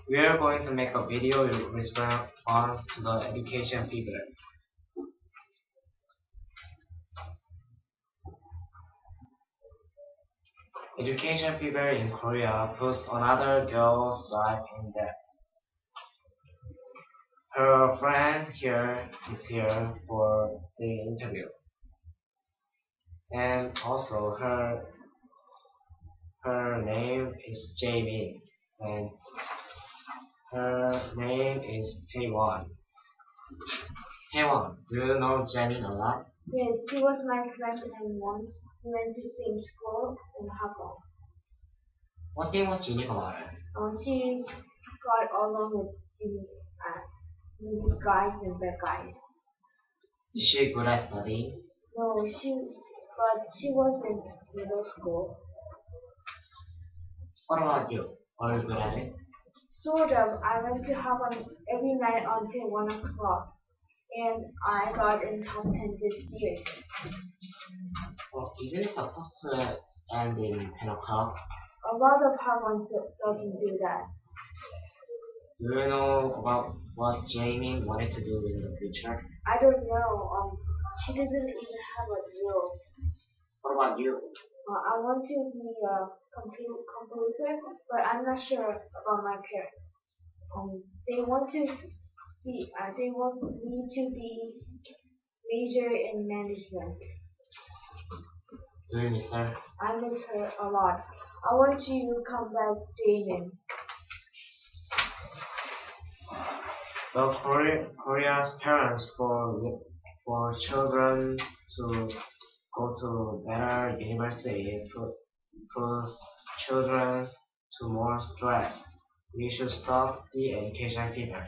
We are going to make a video in response to the education fever. Education fever in Korea puts another girl's life in debt. Her friend here is here for the interview. And also her name is Jaemin and her name is Taewon. Taewon, do you know Jaemin a lot? Yes, she was my friend and once we went to same school in Hapong. What thing was unique about her? She got along with good guys and bad guys. Is she good at studying? No, but she was in middle school. What about you? Are you good at it? Sort of. I went to Hapong every night until 1 o'clock, and I got in top 10 this year. Well, isn't it supposed to end in 10 o'clock? A lot of Hapong doesn't do that. Do you know about what Jamie wanted to do in the future? I don't know. She doesn't even have a drill. What about you? I want to be a composer, but I'm not sure about my parents. They want me to be major in management. Do you miss her? I miss her a lot. I want to come back, Jamin. The Korea's parents for children to go to better university puts children to more stress. We should stop the education fever.